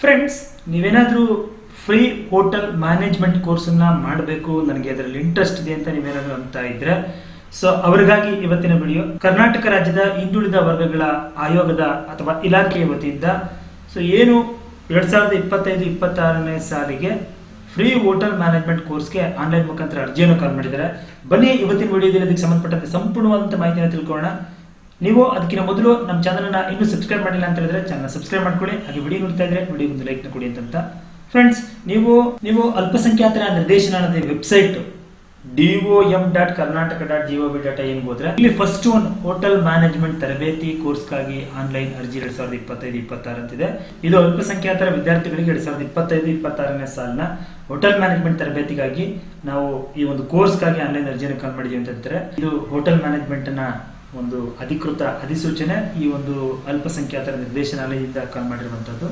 Friends, ನೀವೇನಾದರೂ free hotel management ಕೋರ್ಸನ್ನ ಮಾಡಬೇಕು, ನನಗೆ ಅದರಲ್ಲಿ ಇಂಟ್ರೆಸ್ಟ್ ಇದೆ ಅಂತ ನೀವೇನಾದರೂ ಅಂತ ಇದ್ರೆ, ಸೊ ಅವರಿಗಾಗಿ ಇವತ್ತಿನ ವಿಡಿಯೋ. ಕರ್ನಾಟಕ ರಾಜ್ಯದ ಹಿಂದುಳಿದ ವರ್ಗಗಳ ಆಯೋಗದ ಅಥವಾ ಇಲಾಖೆಯ ವತಿಯಿಂದ ಸೊ ಏನು 2025-26ನೇ ಸಾಲಿಗೆ ಫ್ರೀ ಹೋಟೆಲ್ ಮ್ಯಾನೇಜ್ಮೆಂಟ್ ಕೋರ್ಸ್ಗೆ ಆನ್ಲೈನ್ ಮುಖಾಂತರ ಅರ್ಜಿಯನ್ನು ಕಾಲ್ ಮಾಡಿದ್ದಾರೆ. ಬನ್ನಿ ಇವತ್ತಿನ ವಿಡಿಯೋದಲ್ಲಿ ಅದಕ್ಕೆ ಸಂಬಂಧಪಟ್ಟಂತೆ ಸಂಪೂರ್ಣವಾದಂಥ ಮಾಹಿತಿಯನ್ನು ತಿಳ್ಕೊಳ್ಳೋಣ. ನೀವು ಅದಕ್ಕಿಂತ ಮೊದಲು ನಮ್ಮ ಚಾನಲ್ನ ಇನ್ನೂ ಸಬ್ಸ್ಕ್ರೈಬ್ ಮಾಡಿಲ್ಲ ಅಂತ ಹೇಳಿದ್ರೆ ಚಾನಲ್ ಸಬ್ಸ್ಕ್ರೈಬ್ ಮಾಡ್ಕೊಳ್ಳಿ. ಹಾಗೆ ವಿಡಿಯೋ ನೋಡ್ತಾ ಇದ್ರೆ ವಿಡಿಯೋ ಒಂದು ಲೈಕ್ ಕೊಡಿ ಅಂತ. ಫ್ರೆಂಡ್ಸ್, ನೀವು ಅಲ್ಪಸಂಖ್ಯಾತರ ನಿರ್ದೇಶನಾಲಯದ ವೆಬ್ಸೈಟ್ DOM.karnataka.gov.in ಹೋದ್ರೆ ಇಲ್ಲಿ ಫಸ್ಟ್ ಒನ್ ಹೋಟೆಲ್ ಮ್ಯಾನೇಜ್ಮೆಂಟ್ ತರಬೇತಿ ಕೋರ್ಸ್ಗಾಗಿ ಆನ್ಲೈನ್ ಅರ್ಜಿ 2025-26 ಅಂತಿದೆ. ಇದು ಅಲ್ಪಸಂಖ್ಯಾತರ ವಿದ್ಯಾರ್ಥಿಗಳಿಗೆ 2025-26ನೇ ಸಾಲಿನ ಹೋಟೆಲ್ ಮ್ಯಾನೇಜ್ಮೆಂಟ್ ತರಬೇತಿಗಾಗಿ ನಾವು ಈ ಒಂದು ಕೋರ್ಸ್ಗಾಗಿ ಆನ್ಲೈನ್ ಅರ್ಜಿಯನ್ನು ಕಾಲ್ ಮಾಡಿದೀವಿ ಅಂತ ಹೇಳ್ತಾರೆ. ಇದು ಹೋಟೆಲ್ ಮ್ಯಾನೇಜ್ಮೆಂಟ್ ನ ಒಂದು ಅಧಿಕೃತ ಅಧಿಸೂಚನೆ ಈ ಒಂದು ಅಲ್ಪಸಂಖ್ಯಾತರ ನಿರ್ದೇಶನಾಲಯದಿಂದ ಕಾಲ್ ಮಾಡಿರುವಂತದ್ದು.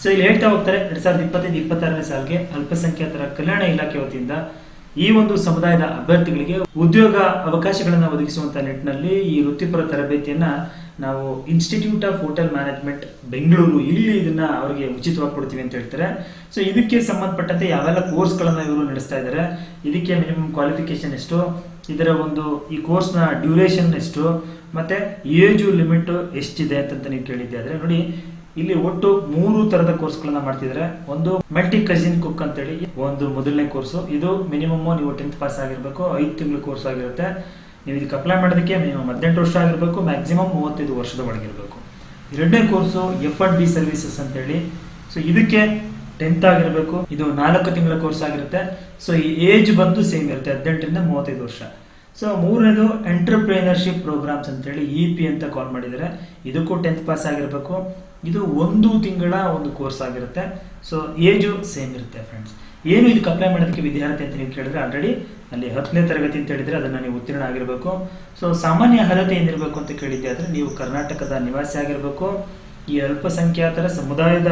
ಸೊ ಇಲ್ಲಿ ಹೇಳ್ತಾ ಹೋಗ್ತಾರೆ, 2025-26ನೇ ಸಾಲಿಗೆ ಅಲ್ಪಸಂಖ್ಯಾತರ ಕಲ್ಯಾಣ ಇಲಾಖೆ ವತಿಯಿಂದ ಈ ಒಂದು ಸಮುದಾಯದ ಅಭ್ಯರ್ಥಿಗಳಿಗೆ ಉದ್ಯೋಗ ಅವಕಾಶಗಳನ್ನು ಒದಗಿಸುವಂತ ನಿಟ್ಟಿನಲ್ಲಿ ಈ ವೃತ್ತಿಪರ ತರಬೇತಿಯನ್ನ ನಾವು institute of hotel management Bengaluru ಇಲ್ಲಿ ಇದನ್ನ ಅವರಿಗೆ ಉಚಿತವಾಗಿ ಕೊಡ್ತೀವಿ ಅಂತ ಹೇಳ್ತಾರೆ. ಸೊ ಇದಕ್ಕೆ ಸಂಬಂಧಪಟ್ಟಂತೆ ಯಾವೆಲ್ಲ ಕೋರ್ಸ್ಗಳನ್ನ ಇವರು ನಡೆಸ್ತಾ ಇದ್ದಾರೆ, ಇದಕ್ಕೆ ಮಿನಿಮಮ್ ಕ್ವಾಲಿಫಿಕೇಶನ್ ಎಷ್ಟು, ಇದರ ಒಂದು ಈ ಕೋರ್ಸ್ನ ಡ್ಯೂರೇಷನ್ ಎಷ್ಟು, ಮತ್ತೆ ಏಜ್ ಲಿಮಿಟ್ ಎಷ್ಟಿದೆ ಅಂತ ನೀವು ಕೇಳಿದ್ದೆ ಆದ್ರೆ ನೋಡಿ, ಇಲ್ಲಿ ಒಟ್ಟು 3 ತರದ ಕೋರ್ಸ್ಗಳನ್ನ ಮಾಡ್ತಿದ್ದಾರೆ. ಒಂದು ಮಲ್ಟಿ ಕಜಿನ್ ಕುಕ್ ಅಂತೇಳಿ ಒಂದು ಮೊದಲನೇ ಕೋರ್ಸು. ಇದು ಮಿನಿಮಮ್ ನೀವು 10th ಪಾಸ್ ಆಗಿರ್ಬೇಕು, 5 ತಿಂಗಳು ಕೋರ್ಸ್ ಆಗಿರುತ್ತೆ. ನೀವು ಇದಕ್ಕೆ ಅಪ್ಲೈ ಮಾಡೋದಕ್ಕೆ ಮಿನಿಮಮ್ 18 ವರ್ಷ ಆಗಿರ್ಬೇಕು, ಮ್ಯಾಕ್ಸಿಮಮ್ 35 ವರ್ಷದ ಒಳಗಿರ್ಬೇಕು. ಎರಡನೇ ಕೋರ್ಸು F&B ಸರ್ವಿಸಸ್ ಅಂತೇಳಿ. ಸೊ ಇದಕ್ಕೆ 10th ಆಗಿರ್ಬೇಕು. ಇದು 4 ತಿಂಗಳ ಕೋರ್ಸ್ ಆಗಿರುತ್ತೆ. ಸೊ ಈ ಏಜ್ ಬಂದು ಸೇಮ್ ಇರುತ್ತೆ, 18ರಿಂದ 35 ವರ್ಷ. ಸೊ ಮೂರನೇದು ಎಂಟರ್ಪ್ರಿನರ್ಶಿಪ್ ಪ್ರೋಗ್ರಾಮ್ಸ್ ಅಂತೇಳಿ EP ಅಂತ ಕಾಲ್ ಮಾಡಿದ್ದಾರೆ. ಇದಕ್ಕೂ 10th ಪಾಸ್ ಆಗಿರ್ಬೇಕು. ಇದು 1 ತಿಂಗಳ ಒಂದು ಕೋರ್ಸ್ ಆಗಿರುತ್ತೆ. ಸೊ ಏಜು ಸೇಮ್ ಇರುತ್ತೆ. ಫ್ರೆಂಡ್ಸ್, ಏನು ಇದಕ್ಕೆ ಅಪ್ಲೈ ಮಾಡೋದಕ್ಕೆ ವಿದ್ಯಾರ್ಥಿ ಅಂತ ನೀವು ಕೇಳಿದ್ರೆ ಆಲ್ರೆಡಿ ಅಲ್ಲಿ 10ನೇ ತರಗತಿ ಅಂತ ಹೇಳಿದ್ರೆ ಅದನ್ನ ನೀವು ಉತ್ತೀರ್ಣ ಆಗಿರಬೇಕು. ಸೊ ಸಾಮಾನ್ಯ ಅರ್ಹತೆ ಏನಿರಬೇಕು ಅಂತ ಕೇಳಿದ್ದೆ ಆದ್ರೆ ನೀವು ಕರ್ನಾಟಕದ ನಿವಾಸಿ ಆಗಿರ್ಬೇಕು. ಈ ಅಲ್ಪಸಂಖ್ಯಾತರ ಸಮುದಾಯದ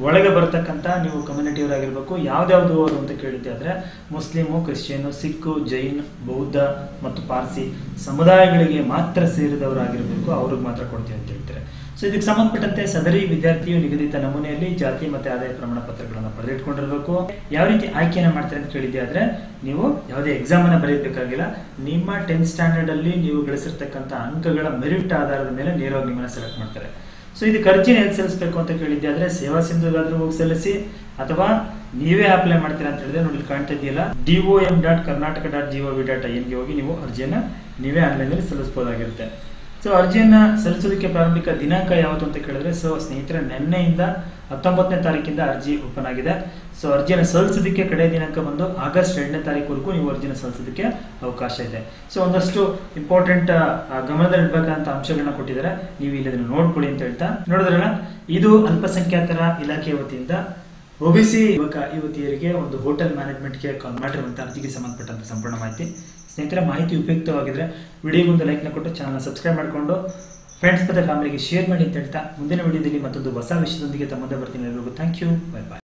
ಒಳಗೆ ಬರ್ತಕ್ಕಂಥ ನೀವು ಕಮ್ಯುನಿಟಿಯವರಾಗಿರ್ಬೇಕು. ಯಾವ್ದಾವ್ದು ಅವರು ಅಂತ ಕೇಳಿದ್ದೆ ಆದ್ರೆ ಮುಸ್ಲಿಮು, ಕ್ರಿಶ್ಚಿಯನ್, ಸಿಖ್, ಜೈನ್, ಬೌದ್ಧ ಮತ್ತು ಪಾರ್ಸಿ ಸಮುದಾಯಗಳಿಗೆ ಮಾತ್ರ ಸೇರಿದವರಾಗಿರ್ಬೇಕು. ಅವ್ರಿಗೆ ಮಾತ್ರ ಕೊಡ್ತೀವಿ ಅಂತ ಹೇಳ್ತಾರೆ. ಸೊ ಇದಕ್ಕೆ ಸಂಬಂಧಪಟ್ಟಂತೆ ಸದರಿ ವಿದ್ಯಾರ್ಥಿಯು ನಿಗದಿತ ನಮೂನೆಯಲ್ಲಿ ಜಾತಿ ಮತ್ತೆ ಆದಾಯ ಪ್ರಮಾಣ ಪತ್ರಗಳನ್ನು ಪಡೆದಿಟ್ಕೊಂಡಿರ್ಬೇಕು. ಯಾವ ರೀತಿ ಆಯ್ಕೆಯನ್ನ ಮಾಡ್ತಾರೆ ಅಂತ ಕೇಳಿದ್ದೆ ಆದ್ರೆ ನೀವು ಯಾವುದೇ ಎಕ್ಸಾಮ್ ಅನ್ನ ಬರೆಯಬೇಕಾಗಿಲ್ಲ. ನಿಮ್ಮ 10th ಸ್ಟ್ಯಾಂಡರ್ಡ್ ಅಲ್ಲಿ ನೀವು ಗಳಿಸಿರ್ತಕ್ಕಂಥ ಅಂಕಗಳ ಮೆರಿಟ್ ಆಧಾರದ ಮೇಲೆ ನೇರವಾಗಿ ನಿಮ್ಮನ್ನ ಸೆಲೆಕ್ಟ್ ಮಾಡ್ತಾರೆ. ಸೊ ಇದಕ್ಕೆ ಅರ್ಜಿನ ಎಲ್ಲಿ ಸಲ್ಲಿಸಬೇಕು ಅಂತ ಕೇಳಿದ್ದೆ ಆದ್ರೆ ಸೇವಾ ಸಿಂಧುಗಾದ್ರೂ ಹೋಗಿ ಸಲ್ಲಿಸಿ, ಅಥವಾ ನೀವೇ ಅಪ್ಲೈ ಮಾಡ್ತೀರಾ ಅಂತ ಹೇಳಿದ್ರೆ ನೋಡಿ ಕಾಣ್ತಾ ಇದೆಯಲ್ಲ DOM.karnataka.gov.in ಗೆ ಹೋಗಿ ನೀವು ಅರ್ಜಿಯನ್ನ ನೀವೇ ಆನ್ಲೈನ್ ಅಲ್ಲಿ ಸಲ್ಲಿಸಬಹುದಾಗಿರುತ್ತೆ. ಸೊ ಅರ್ಜಿಯನ್ನ ಸಲ್ಲಿಸೋದಕ್ಕೆ ಪ್ರಾರಂಭಿಕ ದಿನಾಂಕ ಯಾವತ್ತು ಅಂತ ಕೇಳಿದ್ರೆ, ಸೊ ಸ್ನೇಹಿತರೆ ನಿನ್ನೆಯಿಂದ 19ನೇ ತಾರೀಕಿಂದ ಅರ್ಜಿ ಓಪನ್ ಆಗಿದೆ. ಸೊ ಅರ್ಜಿಯನ್ನು ಸಲ್ಲಿಸೋದಕ್ಕೆ ಕಡೆ ದಿನಾಂಕ ಬಂದು ಆಗಸ್ಟ್ 2ನೇ ತಾರೀಕುವರೆಗೂ ನೀವು ಅರ್ಜಿನ ಸಲ್ಲಿಸೋದಕ್ಕೆ ಅವಕಾಶ ಇದೆ. ಸೊ ಒಂದಷ್ಟು ಇಂಪಾರ್ಟೆಂಟ್ ಗಮನದಲ್ಲಿಡಬೇಕಂತ ಅಂಶಗಳನ್ನ ಕೊಟ್ಟಿದ್ದಾರೆ, ನೀವು ಇಲ್ಲಿ ಅದನ್ನು ನೋಡ್ಕೊಳ್ಳಿ ಅಂತ ಹೇಳ್ತಾ, ನೋಡಿದ್ರಲ್ಲ ಇದು ಅಲ್ಪಸಂಖ್ಯಾತರ ಇಲಾಖೆಯ ವತಿಯಿಂದ OBC ಯುವತಿಯರಿಗೆ ಒಂದು ಹೋಟೆಲ್ ಮ್ಯಾನೇಜ್ಮೆಂಟ್ಗೆ ಕಾಲ್ ಮಾಡಿರುವಂತಹ ಅರ್ಜಿಗೆ ಸಂಬಂಧಪಟ್ಟಂತ ಸಂಪೂರ್ಣ ಮಾಹಿತಿ. ಸ್ನೇಹಿತರ, ಮಾಹಿತಿ ಉಪಯುಕ್ತವಾಗಿದ್ರೆ ವಿಡಿಯೋಗೊಂದು ಲೈಕ್ನ ಕೊಟ್ಟು ಚಾನಲ್ ಸಬ್ಸ್ಕ್ರೈಬ್ ಮಾಡಿಕೊಂಡು ಫ್ರೆಂಡ್ಸ್ ಮತ್ತೆ ಫ್ಯಾಮಿಲಿಗೆ ಶೇರ್ ಮಾಡಿ ಅಂತ ಹೇಳ್ತಾ ಮುಂದಿನ ವಿಡಿಯೋದಲ್ಲಿ ಮತ್ತೊಂದು ಹೊಸ ವಿಷಯದೊಂದಿಗೆ ತಮ್ಮದೇ ಬರ್ತೀನಿ. ಎಲ್ಲರಿಗೂ ಥ್ಯಾಂಕ್ ಯು, ಬೈ ಬಾಯ್.